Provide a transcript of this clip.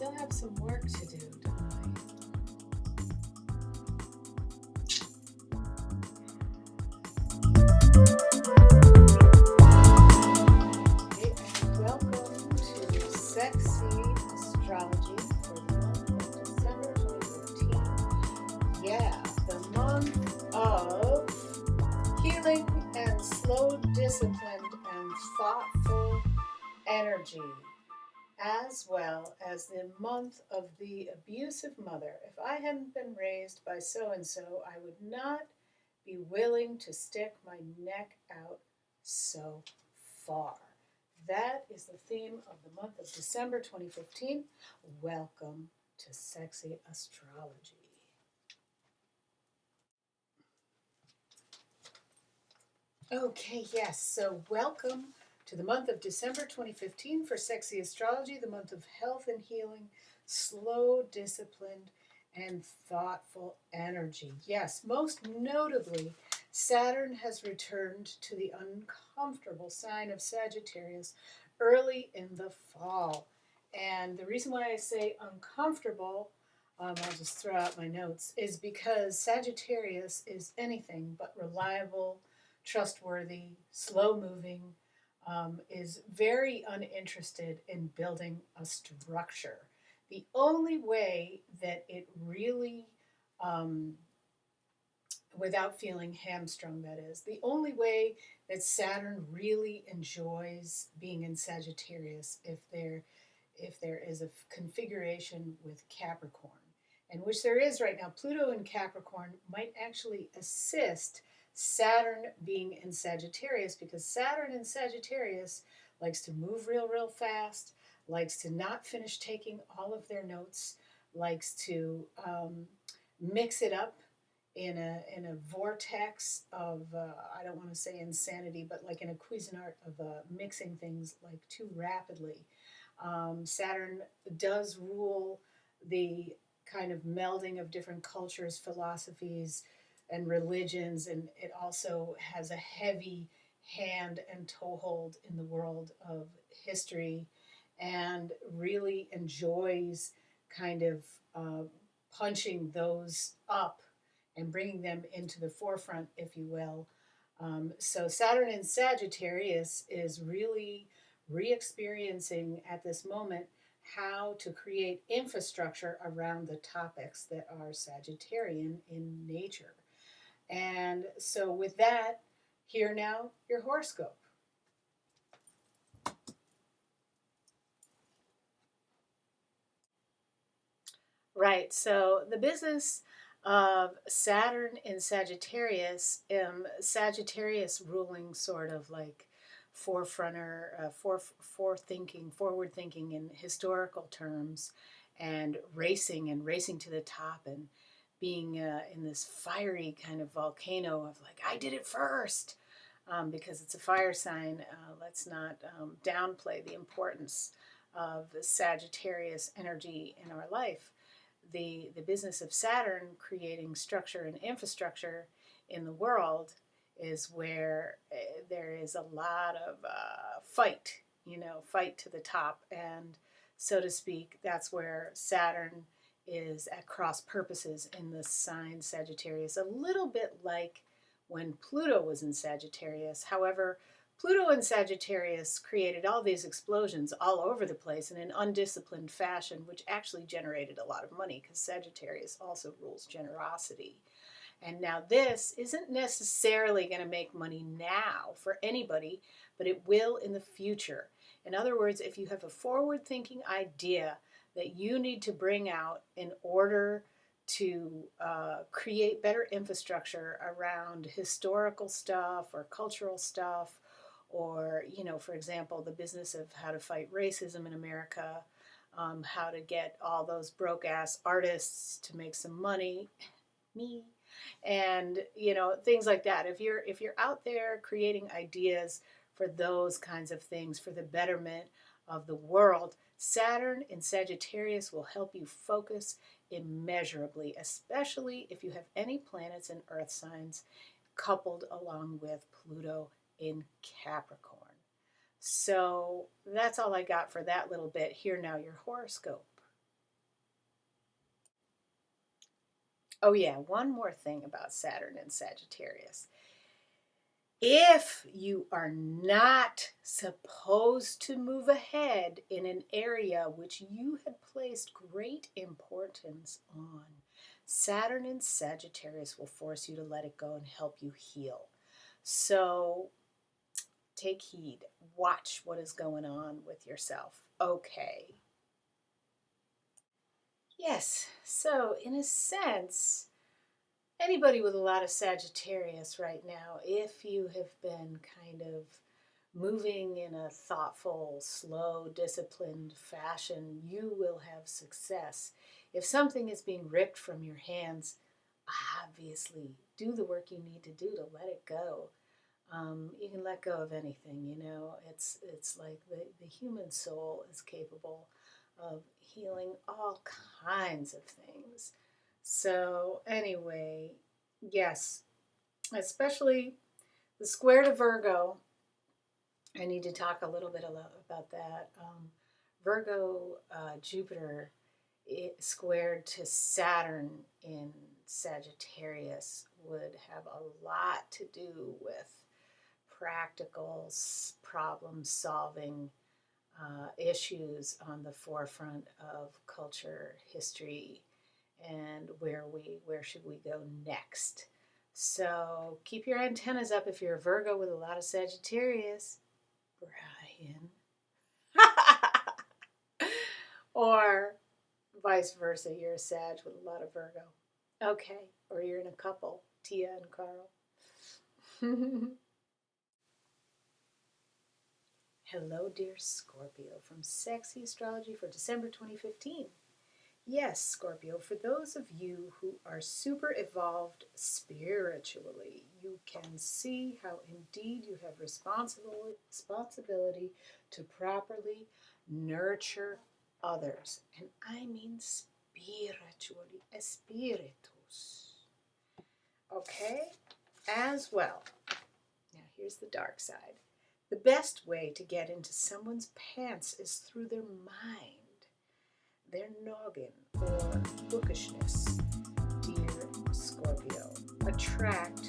still have some work to do, don't I? Hey, and welcome to Sexy Astrology for the month of December 2015. Yeah, the month of healing and slow, disciplined, and thoughtful energy, as well as the month of the abusive mother. If I hadn't been raised by so and so, I would not be willing to stick my neck out so far. That is the theme of the month of December 2015. Welcome to Sexy Astrology. Okay, yes, so welcome to the month of December 2015 for Sexy Astrology, the month of health and healing, slow, disciplined, and thoughtful energy. Yes, most notably, Saturn has returned to the uncomfortable sign of Sagittarius early in the fall. And the reason why I say uncomfortable, I'll just throw out my notes, is because Sagittarius is anything but reliable, trustworthy, slow moving, is very uninterested in building a structure. The only way that it really, without feeling hamstrung, that is, the only way that Saturn really enjoys being in Sagittarius if there is a configuration with Capricorn, and which there is right now. Pluto in Capricorn might actually assist Saturn being in Sagittarius, because Saturn in Sagittarius likes to move real fast, likes to not finish taking all of their notes, likes to mix it up in a vortex of I don't want to say insanity, but like in a Cuisinart of mixing things like too rapidly. Saturn does rule the kind of melding of different cultures, philosophies, and religions, and it also has a heavy hand and toehold in the world of history, and really enjoys kind of punching those up and bringing them into the forefront, if you will. So Saturn in Sagittarius is really re-experiencing at this moment how to create infrastructure around the topics that are Sagittarian in nature. And so with that, here now, your horoscope. Right, so the business of Saturn in Sagittarius, Sagittarius ruling sort of like forefronter, forward thinking in historical terms, and racing to the top, and being in this fiery kind of volcano of like, I did it first, because it's a fire sign. Let's not downplay the importance of the Sagittarius energy in our life. The business of Saturn creating structure and infrastructure in the world is where there is a lot of fight, fight to the top. And so to speak, that's where Saturn is at cross purposes in the sign Sagittarius, a little bit like when Pluto was in Sagittarius. However, Pluto in Sagittarius created all these explosions all over the place in an undisciplined fashion, which actually generated a lot of money, because Sagittarius also rules generosity. And now this isn't necessarily going to make money now for anybody, but it will in the future. In other words, if you have a forward-thinking idea that you need to bring out in order to create better infrastructure around historical stuff or cultural stuff, or, for example, the business of how to fight racism in America, how to get all those broke-ass artists to make some money, me, and, things like that. If you're out there creating ideas for those kinds of things, for the betterment of the world, Saturn in Sagittarius will help you focus immeasurably, especially if you have any planets in earth signs coupled along with Pluto in Capricorn. So that's all I got for that little bit. Here now, your horoscope. Oh, yeah, one more thing about Saturn and Sagittarius. If you are not supposed to move ahead in an area which you had placed great importance on, Saturn and Sagittarius will force you to let it go and help you heal. So take heed. Watch what is going on with yourself. Okay. Yes, so in a sense, anybody with a lot of Sagittarius right now, if you have been kind of moving in a thoughtful, slow, disciplined fashion, you will have success. If something is being ripped from your hands, obviously do the work you need to do to let it go. You can let go of anything, you know. It's like the human soul is capable of healing all kinds of things. So anyway, yes, especially the square to Virgo. I need to talk a little bit about that. Virgo, Jupiter, it squared to Saturn in Sagittarius would have a lot to do with practical problem solving issues on the forefront of culture, history, and where should we go next. So keep your antennas up if you're a Virgo with a lot of Sagittarius, Brian. Or vice versa, you're a Sag with a lot of Virgo. Okay, or you're in a couple, Tia and Carl. Hello, dear Scorpio, from Sexy Astrology for December 2015. Yes, Scorpio, for those of you who are super evolved spiritually, you can see how indeed you have responsibility to properly nurture others. And I mean spiritually, espiritus. Okay? As well. Now, here's the dark side. The best way to get into someone's pants is through their mind, their noggin, or bookishness. Dear Scorpio, attract